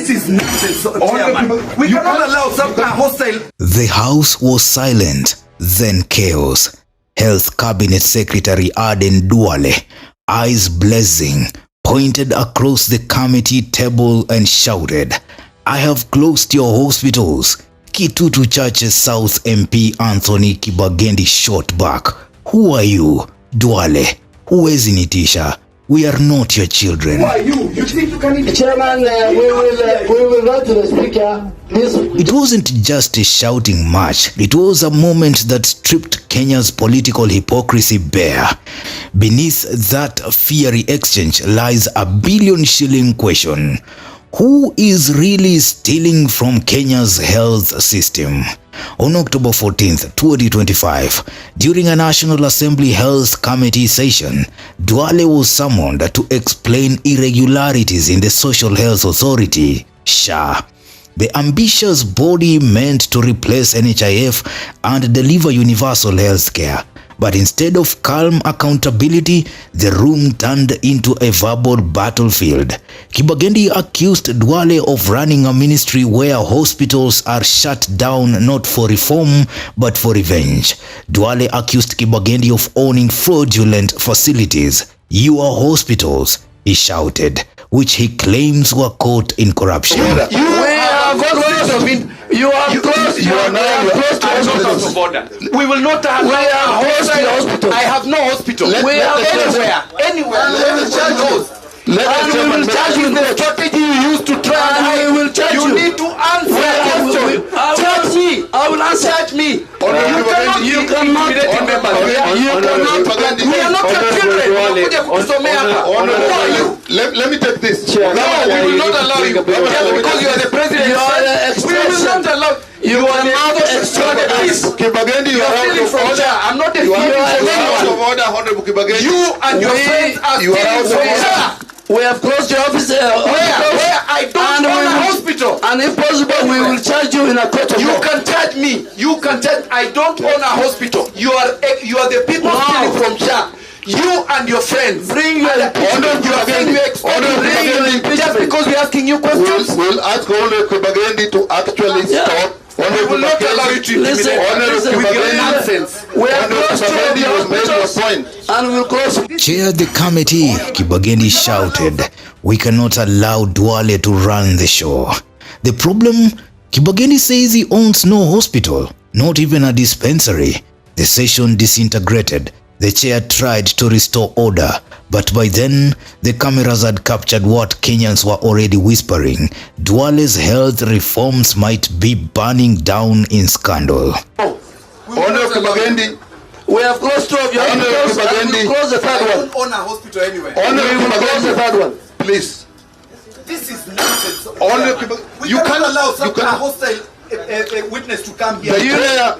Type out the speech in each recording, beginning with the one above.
This is nonsense, Chairman. We cannot allow some hostile. The House was silent, then chaos. Health Cabinet Secretary Aden Duale, eyes blazing, pointed across the committee table and shouted, "I have closed your hospitals." Kitutu Church's South MP Anthony Kibangendi shot back, "Who are you, Duale? Huwezi nitisha. We are not your children." Who are you? You think you can eat? Chairman, we will go to the speaker. Please. It wasn't just a shouting match. It was a moment that stripped Kenya's political hypocrisy bare. Beneath that fiery exchange lies a billion-shilling question. Who is really stealing from Kenya's health system? On October 14th, 2025, during a National Assembly Health Committee session, Duale was summoned to explain irregularities in the Social Health Authority, SHA. The ambitious body meant to replace NHIF and deliver universal health care. But instead of calm accountability, the room turned into a verbal battlefield. Kibangendi accused Duale of running a ministry where hospitals are shut down not for reform but for revenge. Duale accused Kibangendi of owning fraudulent facilities. "Your hospitals," he shouted, which he claims were caught in corruption. You are close to hospital. We will not have hospital. I have no hospital. We are anywhere. Let us charge you. We will charge you the strategy you used to try. And we will charge you. You need to answer. Charge me. I will answer me. You cannot. We are not your children. Let me take this. No, we will not allow you. Just because you are the president. You are the exception. We will not allow. You are not extraordinary. Kibangendi, you are out of order. I'm not a You are out of order, Honorable Kibangendi. You and your friends are stealing from order. We have closed your office. Where I don't own a hospital. And if possible, we will charge you in a court of law. You can charge me. You can charge. I don't own a hospital. You are the people stealing from SHA. You and your friends. Bring your impeachment. Just because we're asking you questions. We'll ask Honorable Kibangendi to actually stop. We will not allow you to intimidate with your nonsense. We are close to the point. And we'll close. Chair the committee, Kibangendi shouted, "We cannot allow Duale to run the show." The problem, Kibangendi says he owns no hospital, not even a dispensary. The session disintegrated. The chair tried to restore order, but by then, the cameras had captured what Kenyans were already whispering. Duale's health reforms might be burning down in scandal. Honorable Kibangendi, we have closed two of your hospitals and we will close the third one. I don't own a hospital anywhere. Honorable We will close the third one. please. This is nonsense. We You cannot can't allow some you can hostile witness to come here.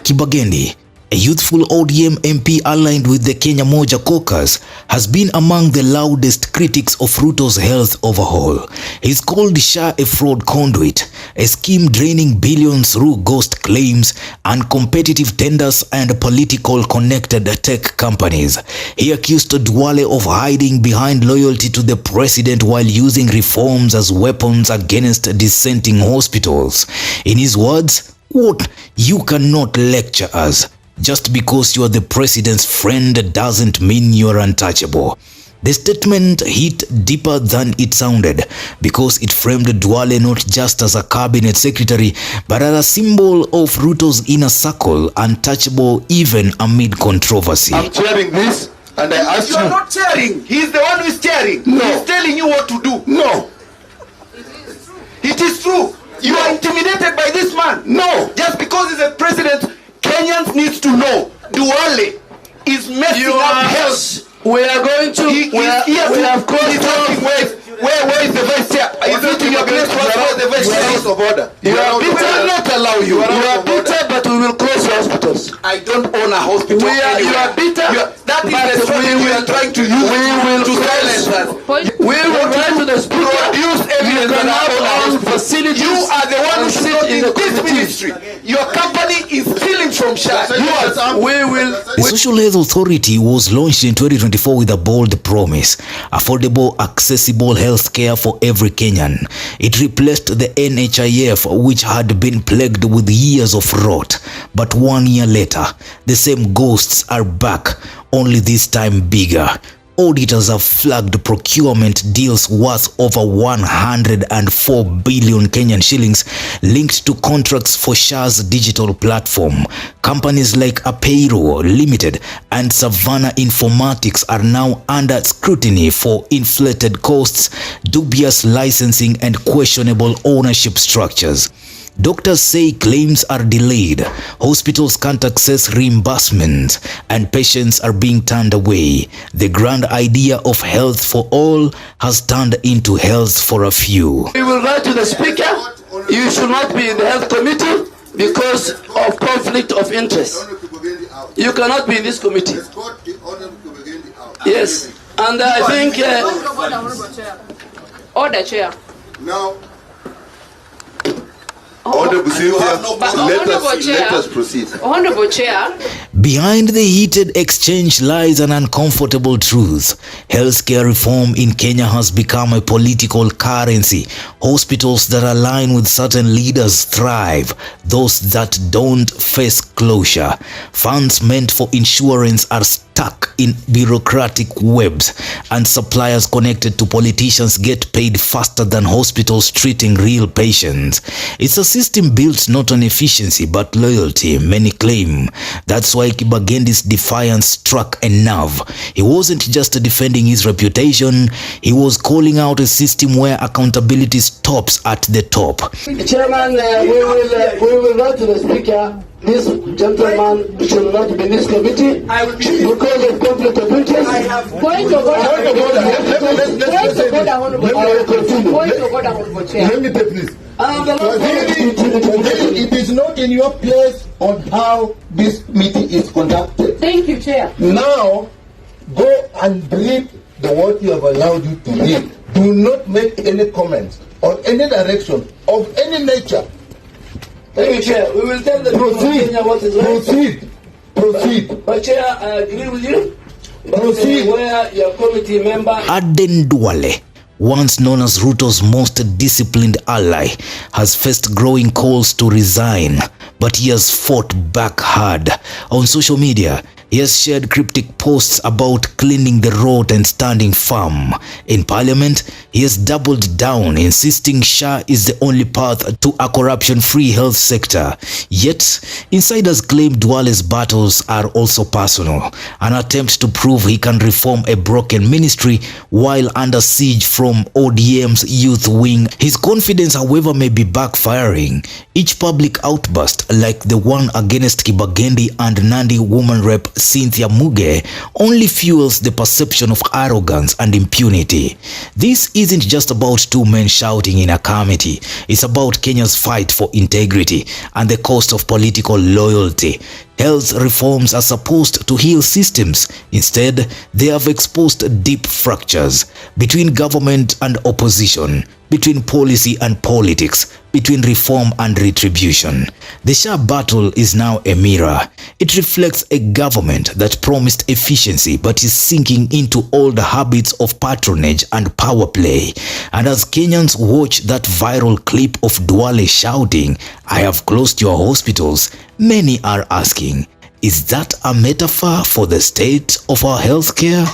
Kibangendi, a youthful ODM MP aligned with the Kenya Moja caucus, has been among the loudest critics of Ruto's health overhaul. He's called SHA a fraud conduit, a scheme draining billions through ghost claims, uncompetitive tenders and political connected tech companies. He accused Duale of hiding behind loyalty to the president while using reforms as weapons against dissenting hospitals. In his words, quote, "You cannot lecture us. Just because you are the president's friend doesn't mean you're untouchable." The statement hit deeper than it sounded because it framed Duale not just as a cabinet secretary but as a symbol of Ruto's inner circle, untouchable even amid controversy. I'm chairing this and I ask you. You are not chairing. He's the one who is chairing. No. He's telling you what to do. No. It is true. You are intimidated by this man. No. Just because he's a president, Kenyans need to know Duale is messing up health. We are going to. We have closed. Where is the vice chair? Is it in your place to ask the vice chair? Out of order. We will not allow you. You are bitter, but we will close your hospitals. I don't own a hospital. You are bitter. That is the strategy we are trying to use to silence us. We will write to the speaker. Produce a evidence that I own a hospital. facilities. You are the one who and should sit not in in the this committees. ministry. Your company is stealing from SHA. You are. We will. The Social Health Authority was launched in 2024 with a bold promise: affordable, accessible health care for every Kenyan. It replaced the NHIF, which had been plagued with years of rot. But 1 year later, the same ghosts are back, only this time bigger. Auditors have flagged procurement deals worth over 104 billion Kenyan shillings linked to contracts for SHA's digital platform. Companies like Apeiro Limited and Savannah Informatics are now under scrutiny for inflated costs, dubious licensing, and questionable ownership structures. Doctors say claims are delayed, hospitals can't access reimbursement, and patients are being turned away. The grand idea of health for all has turned into health for a few. We will write to the speaker. You should not be in the health committee because of conflict of interest. You cannot be in this committee. Yes, and I think. Order, Chair. Now, Honorable Cynthia, let us proceed. Honorable Chair. Behind the heated exchange lies an uncomfortable truth. Healthcare reform in Kenya has become a political currency. Hospitals that align with certain leaders thrive. Those that don't face closure. Funds meant for insurance are stuck in bureaucratic webs, and suppliers connected to politicians get paid faster than hospitals treating real patients. It's a system built not on efficiency but loyalty, many claim. That's why Kibangendi's defiance struck a nerve. He wasn't just defending his reputation, he was calling out a system where accountability stops at the top. Chairman, we will write to the speaker. This gentleman should not be in this committee because of conflict of interest. Point of order, Chair. Let me take this. It is not in your place on how this meeting is conducted. Thank you, Chair. Now, go and read the what you have allowed you to read. Do not make any comments or any direction of any nature. Thank you, Chair. We will tell the people of Kenya what is right. Proceed. But Chair, I agree with you. Proceed. Where your committee member. Aden Duale, once known as Ruto's most disciplined ally, has faced growing calls to resign, but he has fought back hard. On social media, he has shared cryptic posts about cleaning the road and standing firm. In parliament, he has doubled down, insisting SHA is the only path to a corruption-free health sector. Yet, insiders claim Duale's battles are also personal, an attempt to prove he can reform a broken ministry while under siege from ODM's youth wing. His confidence, however, may be backfiring. Each public outburst, like the one against Kibangendi and Nandi woman rep Cynthia Muge, only fuels the perception of arrogance and impunity. This isn't just about two men shouting in a committee. It's about Kenya's fight for integrity and the cost of political loyalty. Health reforms are supposed to heal systems. Instead, they have exposed deep fractures between government and opposition, between policy and politics, between reform and retribution. The SHA battle is now a mirror. It reflects a government that promised efficiency but is sinking into old habits of patronage and power play. And as Kenyans watch that viral clip of Duale shouting, "I have closed your hospitals," many are asking, is that a metaphor for the state of our healthcare?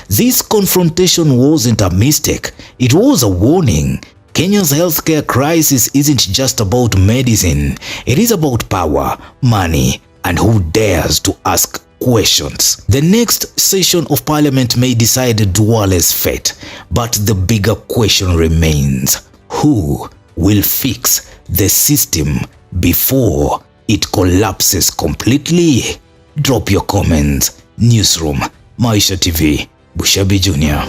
This confrontation wasn't a mistake, it was a warning. Kenya's healthcare crisis isn't just about medicine, it is about power, money, and who dares to ask questions. The next session of parliament may decide Duale's fate, but the bigger question remains: who will fix the system before it collapses completely? Drop your comments. Newsroom, Maisha TV, Bushabi Jr.